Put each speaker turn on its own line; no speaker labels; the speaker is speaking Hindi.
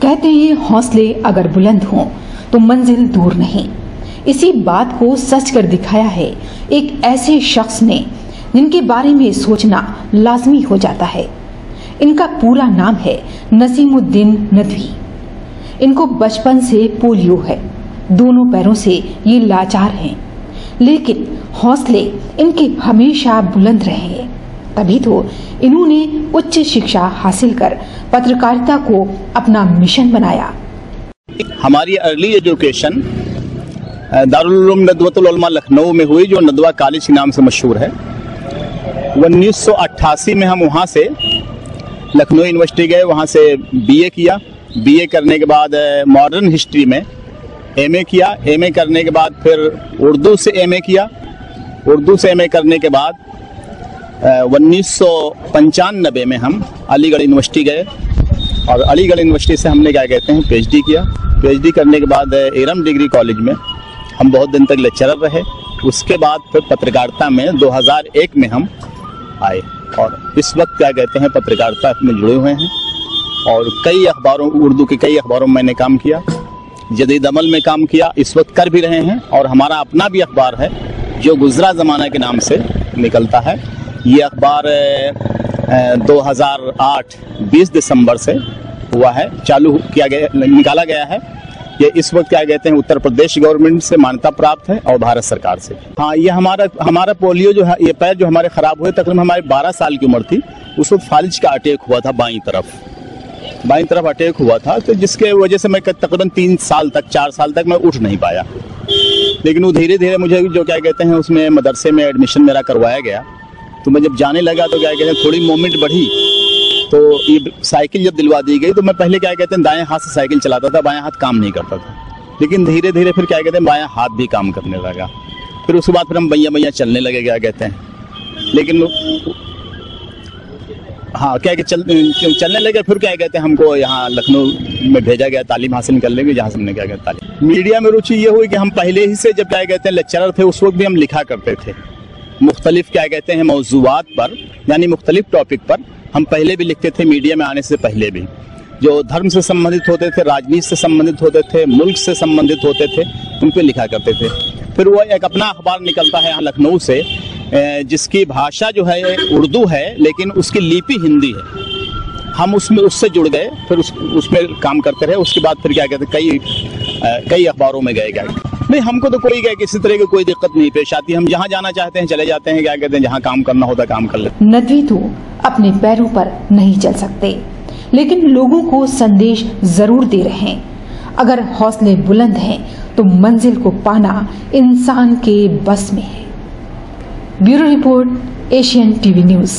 कहते हैं हौसले अगर बुलंद हों तो मंजिल दूर नहीं। इसी बात को सच कर दिखाया है एक ऐसे शख्स ने जिनके बारे में सोचना लाजमी हो जाता है। इनका पूरा नाम है नसीमुद्दीन नदवी। इनको बचपन से पोलियो है, दोनों पैरों से ये लाचार हैं, लेकिन हौसले इनके हमेशा बुलंद रहे हैं। तभी तो इन्होंने उच्च शिक्षा हासिल कर पत्रकारिता को अपना मिशन बनाया।
हमारी अर्ली एजुकेशन दारुल उलूम नदवतुल उलमा लखनऊ में हुई, जो नदवा कॉलेज के नाम से मशहूर है। 1988 में हम वहाँ से लखनऊ यूनिवर्सिटी गए, वहाँ से बीए किया। बीए करने के बाद मॉडर्न हिस्ट्री में एमए किया। एमए करने के बाद फिर उर्दू से एमए किया। उर्दू से एमए करने के बाद 1995 में हम अलीगढ़ यूनिवर्सिटी गए और अलीगढ़ यूनिवर्सिटी से हमने क्या कहते हैं पीएचडी किया। पीएचडी करने के बाद एरम डिग्री कॉलेज में हम बहुत दिन तक लेक्चरर रहे। उसके बाद फिर पत्रकारिता में 2001 में हम आए और इस वक्त क्या कहते हैं पत्रकारिता में जुड़े हुए हैं और कई अखबारों, उर्दू के कई अखबारों में मैंने काम किया, जदीद अमल में काम किया, इस वक्त कर भी रहे हैं। और हमारा अपना भी अखबार है जो गुजरा ज़माना के नाम से निकलता है। ये अखबार 2008 20 दिसंबर से हुआ है, चालू किया गया, निकाला गया है। ये इस वक्त क्या कहते हैं उत्तर प्रदेश गवर्नमेंट से मान्यता प्राप्त है और भारत सरकार से। हाँ, ये हमारा पोलियो जो है, ये पैर जो हमारे खराब हुए, तकरीबन हमारी 12 साल की उम्र थी। उस वक्त फालिज का अटैक हुआ था, बाईं तरफ अटैक हुआ था, तो जिसके वजह से मैं तकरीबन 3 साल तक 4 साल तक मैं उठ नहीं पाया। लेकिन वो धीरे धीरे मुझे जो क्या कहते हैं उसमें मदरसे में एडमिशन मेरा करवाया गया। तो मैं जब जाने लगा तो क्या कहते हैं थोड़ी मूवमेंट बढ़ी। तो ये साइकिल जब दिलवा दी गई तो मैं पहले क्या कहते हैं दाएं हाथ से साइकिल चलाता था, बायां हाथ काम नहीं करता था। लेकिन धीरे धीरे फिर क्या कहते हैं बायां हाथ भी काम करने लगा। फिर उसके बाद फिर हम बैया चलने लगे क्या कहते हैं। लेकिन हाँ क्या चलने लगे। फिर क्या कहते हैं हमको यहाँ लखनऊ में भेजा गया तालीम हासिल करने के, जहाँ से हमने क्या कहते तालीम। मीडिया में रुचि ये हुई कि हम पहले ही से जब क्या कहते हैं लेक्चरर थे, उस वक्त भी हम लिखा करते थे मुख्तलिफ क्या कहते हैं मौजूआत पर, यानी मुख्तलिफ टॉपिक पर हम पहले भी लिखते थे। मीडिया में आने से पहले भी जो धर्म से संबंधित होते थे, राजनीति से संबंधित होते थे, मुल्क से संबंधित होते थे, उन पर लिखा करते थे। फिर वो एक अपना अखबार निकलता है यहाँ लखनऊ से, जिसकी भाषा जो है उर्दू है लेकिन उसकी लिपि हिंदी है। हम उससे जुड़ गए, फिर उसमें काम करते रहे। उसके बाद फिर क्या कहते कई अखबारों में गए। क्या नहीं, हमको तो कोई किसी तरह की कोई दिक्कत नहीं पेश आती। हम जहाँ जाना चाहते हैं चले जाते हैं। क्या कहते हैं जहाँ काम करना होता काम कर लेते।
नदवी तो अपने पैरों पर नहीं चल सकते, लेकिन लोगों को संदेश जरूर दे रहे हैं। अगर हौसले बुलंद हैं तो मंजिल को पाना इंसान के बस में है। Bureau report, Asian TV news.